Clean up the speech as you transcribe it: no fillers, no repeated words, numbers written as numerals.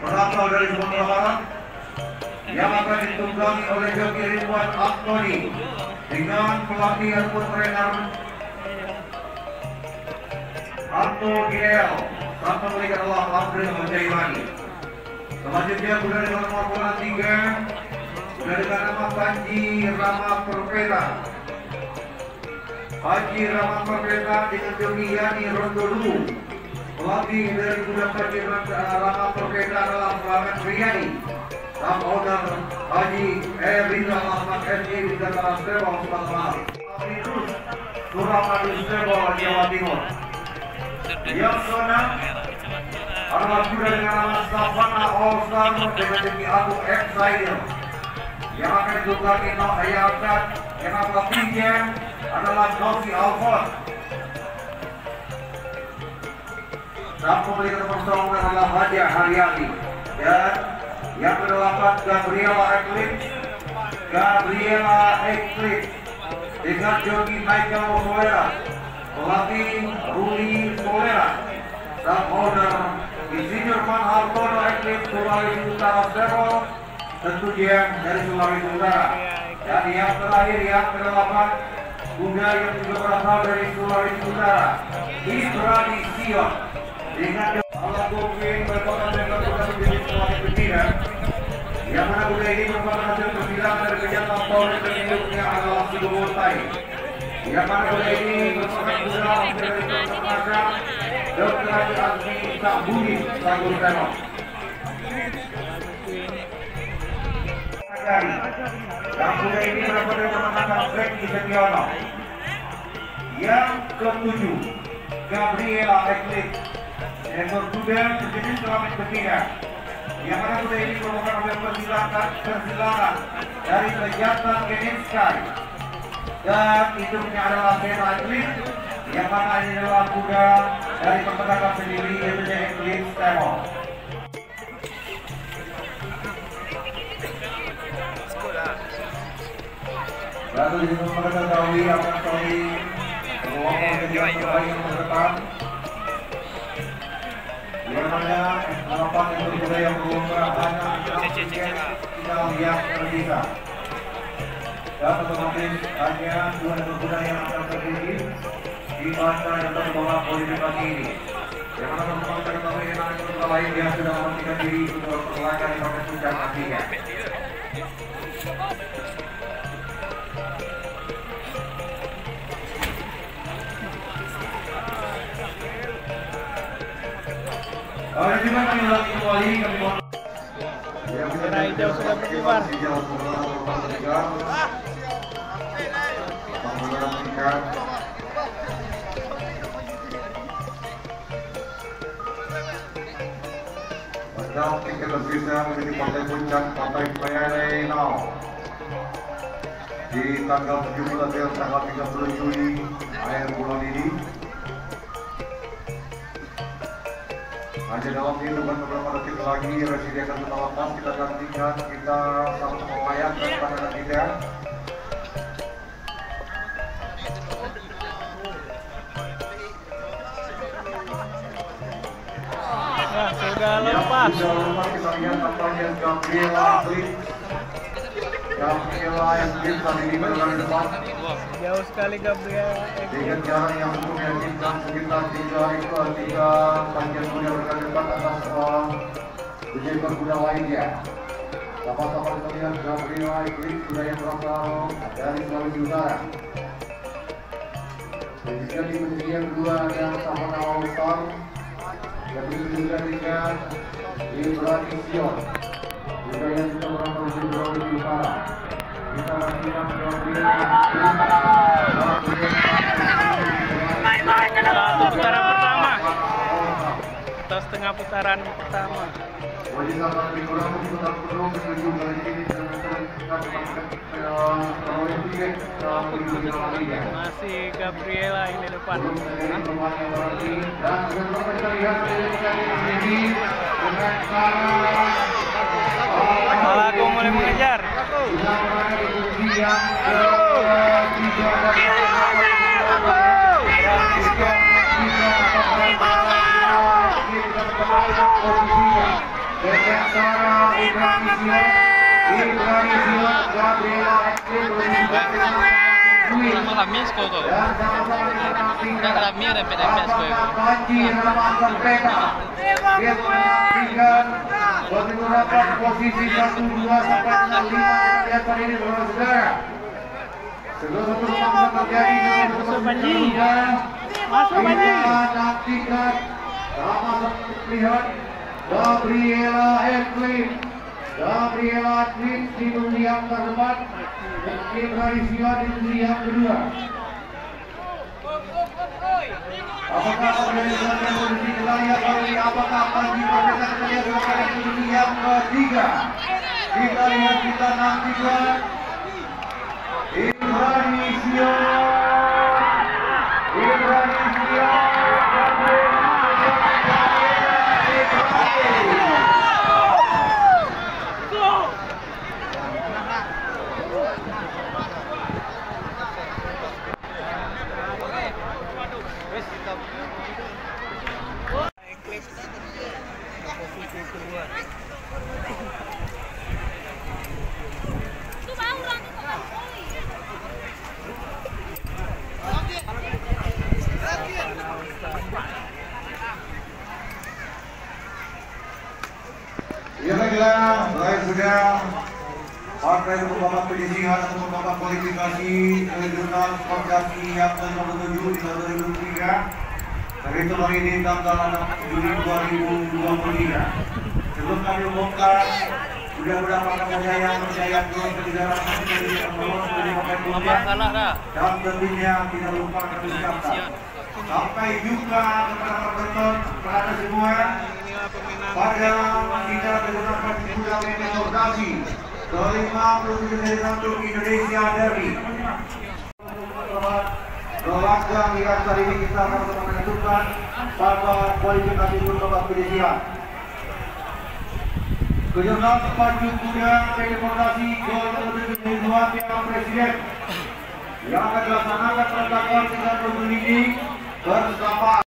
berasal dari Sumatera Barat yang akan ditunggangi oleh joki Ridwan Aktoni dengan pelatih ataupun trainer Anto GL. Sang pemilik adalah April Menjailani. Selanjutnya sudah dengan nomor bola 3 sudah dengan nama Panji Rama Perpeta. Panji Rama Perpeta dengan joki Yani Rondolu. Pelatih dari kuda Panji Rama Perpeta adalah Selamat Riyadi. Sang owner Haji Rizal Ahmad SJ di Dataran Sebol, Sumatera. Suramadu Sebol, Jawa Timur. Yang keenam adalah kuda dengan nama Savana All Star dengan joki Agung Excider. Yang akan ditunggangi Noh Hayatan, yang pelatihnya adalah Novi Alfon. Sang pemilik nomor 9 adalah Haja Haryati. Dan yang ke-8 Gabriela Eclipse dengan joki Michael Solera. Pelatih Ruli Solera. Sang owner Insinyur Man Hartono Eclipse Sulawesi Utara Sebol, tentunya dari Sulawesi Utara. Dan yang terakhir yang ke-8 kuda yang juga berasal dari Sulawesi Utara, Ibrani Sion dengan alat booking merupakan kuda jenis Sulawesi betina, yang mana kuda ini merupakan hasil persilangan dari kejantan tahun induknya adalah Sidowotai. Yang mana kuda ini merupakan kuda dari peternakan Dr. Azmi Sabuni Sagur Tenok. Dan kuda ini merupakan peternakan Becky Setiono. Yang ke-7 Gabriela Eclipse, ekor kuda sejenis kelamin betina, yang mana kuda ini merupakan hasil persilangan dari pejantan Kenenskai. Dan induknya adalah Bella Eclipse, yang mana ini adalah kuda dari peternakan sendiri yaitu Eclipse Temol. Lalu di sini mereka ketahui akan ketahui kelompok kegiatan terbaik yang terdepan. Yang mana harapan yang berbeda yang berlomba hanya kita lihat tersisa. Dan otomatis hanya 2 ekor kuda yang akan terdiri di masa yang terbawa kualifikasi ini. Yang mana teman-teman kita ketahui yang ekor kuda lain yang sudah memastikan diri untuk berlaga di paket puncak nantinya. Terima kasih kembali kami mohon. Jauh sudah berkeluar. Sedang tiket tersisa menjadi partai puncak Partai Payare Now di tanggal 17 dan tanggal 30 Juli akhir bulan ini. Hanya dalam kehidupan beberapa detik lagi residi akan kita lepas, kita gantikan, kita sama-sama memayangkan pandangan kita. Nah, sudah lepas. Sudah lepas, kita lihat tampaknya Gabriela Eclipse tadi di belakang depan. Jauh sekali Gabriela. Dengan jarak yang cukup meyakinkan sekitar 3 panjang kuda berada depan atas 7 ekor kuda lainnya. Sama-sama kita lihat Gabriela Eclipse kuda yang berasal dari Sulawesi Utara. Dan juga di posisi yang kedua ada Savana All Star. Dan juga dengan Ibrani Sion, kuda yang juga berasal dari Sulawesi Utara. Kita nantikan Putaran pertama atau setengah putaran pertama. Masih Gabriela ini depan. Malah mulai mengejar. posisinya. Sementara Ibrahim Gabriela Ekstrim Malah miss kok tuh. Udah mir PDPS gue. Dia menyaksikan beberapa posisi 1, 2 sampai 5 di atas ini saudara. Segala satu yang terjadi Masuk Panji. Masuk Panji. Nantikan sama lihat Gabriela Ekstrim di dunia yang terdepan. Ibrahim di dunia yang kedua. Apakah organisasi posisi kita lihat kali apakah Panji Merdeka Kerja Demokrasi Indonesia yang ketiga? Kita lihat, kita nantikan Ibrahim Posisi kedua. Ya baiklah, baik sudah partai untuk babak penyisihan atau babak kualifikasi regional Sportasi yang ke-7 di tahun 2023. Terhitung hari ini tanggal 6 Juli 2023. Sebelum kami umumkan, sudah berapa kepercayaan dua kejuaraan dari lolos dari babak kualifikasi dan tentunya tidak lupa kebersamaan. Sampai jumpa kepada penonton, kepada semua. Pada kita menggunakan Bulan Metodasi ke-57 dari Tanjung Indonesia Derby. Berlangsung hingga saat ini kita akan menentukan babak kualifikasi untuk babak penyisihan. Kejuaraan pacu kuda Demokrasi Gol ke-72 Piala Presiden yang akan dilaksanakan pada tanggal 30 Juni bersama